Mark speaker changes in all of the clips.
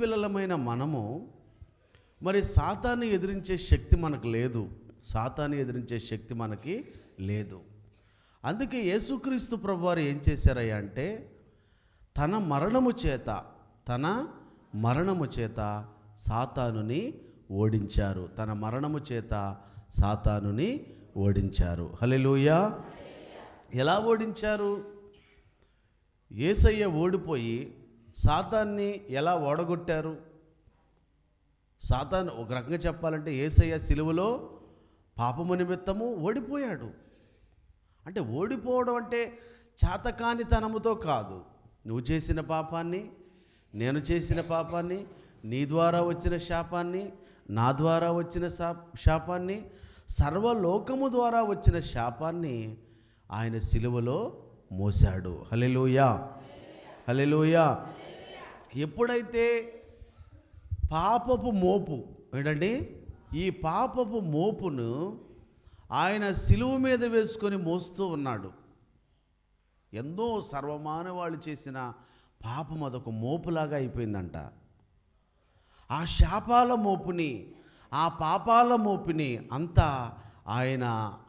Speaker 1: పిల్లలమైన మనము మరి సాతాన్ని ఎదిరించే శక్తి మనకు లేదు. సాతాన్ని ఎదిరించే శక్తి మనకి లేదు. అందుకే యేసుక్రీస్తు ప్రభువారు ఏం చేశారయ్యా అంటే తన మరణము చేత సాతానుని ఓడించారు. తన మరణము చేత సాతానుని ఓడించారు. హల్లెలూయా. ఎలా ఓడించారు? యేసయ్య ఓడిపోయి సాతాన్ని ఎలా ఓడగొట్టారు? సాతాను ఒక రకంగా చెప్పాలంటే యేసయ్య సిలువలో పాపము నిమిత్తము ఓడిపోయాడు. అంటే ఓడిపోవడం అంటే చేతకానితనముతో కాదు. నువ్వు చేసిన పాపాన్ని, నేను చేసిన పాపాన్ని, నీ ద్వారా వచ్చిన శాపాన్ని, నా ద్వారా వచ్చిన శాపాన్ని, సర్వలోకము ద్వారా వచ్చిన శాపాన్ని ఆయన సిలువలో మోసాడు. హల్లెలూయా, హల్లెలూయా. ఎప్పుడైతే పాపపు మోపు ఏంటండి, ఈ పాపపు మోపును ఆయన సిలువ మీద వేసుకొని మోస్తూ ఉన్నాడు. ఎంతో సర్వమానవాళ్ళు చేసిన పాపం అదొక మోపులాగా అయిపోయిందంట. ఆ శాపాల మోపుని, ఆ పాపాల మోపుని అంతా ఆయన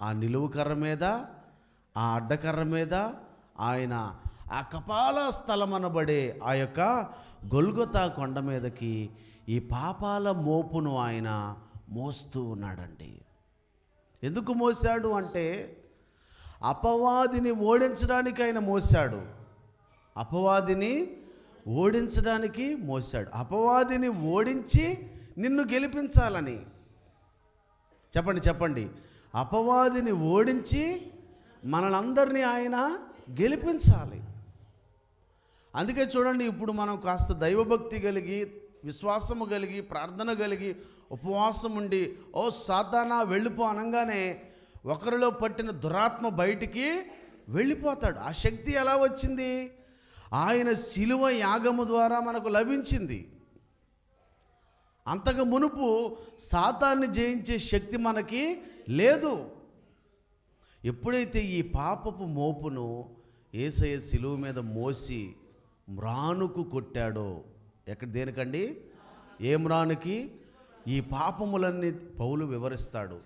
Speaker 1: ఆ నిలువు కర్ర మీద, ఆ అడ్డకర్ర మీద, ఆయన ఆ కపాల స్థలం అనబడే ఆ యొక్క గొల్గొతా కొండ మీదకి ఈ పాపాల మోపును ఆయన మోస్తూ ఉన్నాడండి. ఎందుకు మోసాడు అంటే అపవాదిని ఓడించడానికి ఆయన మోసాడు. అపవాదిని ఓడించడానికి మోసాడు. అపవాదిని ఓడించి నిన్ను గెలిపించాలని. చెప్పండి. అపవాదిని ఓడించి మనలందరినీ ఆయన గెలిపించాలి. అందుకే చూడండి, ఇప్పుడు మనం కాస్త దైవభక్తి కలిగి, విశ్వాసము కలిగి, ప్రార్థన కలిగి, ఉపవాసం ఉండి ఓ సాతానా వెళ్ళిపో అనగానే ఒకరిలో పట్టిన దురాత్మ బయటికి వెళ్ళిపోతాడు. ఆ శక్తి ఎలా వచ్చింది? ఆయన శిలువ యాగము ద్వారా మనకు లభించింది. అంతకు మునుపు సాతాన్ని జయించే శక్తి మనకి లేదు. ఎప్పుడైతే ఈ పాపపు మోపును యేసయ్య శిలువ మీద మోసి మ్రానుకు కొట్టాడో, దేనికండి? ఏ మ్రానుకి? ఈ పాపములన్నీ పౌలు వివరిస్తాడు.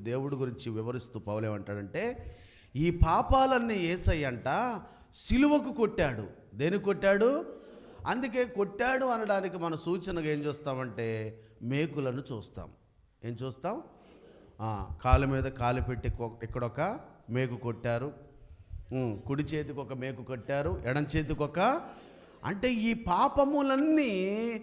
Speaker 1: దేవుడి గురించి వివరిస్తూ పౌలు ఏమంటాడంటే ఈ పాపాలన్నీ యేసయ్య అంట సిలువకు కొట్టాడు. దేనికి కొట్టాడు? అందుకే కొట్టాడు అనడానికి మన సూచనగా ఏం చూస్తామంటే మేకులను చూస్తాం. ఏం చూస్తాం? కాలు మీద కాలు పెట్టి ఇక్కడొక మేకు కొట్టారు, కుడి చేతికి ఒక మేకు కొట్టారు, ఎడం చేతికి ఒక. అంటే ఈ పాపములన్నీ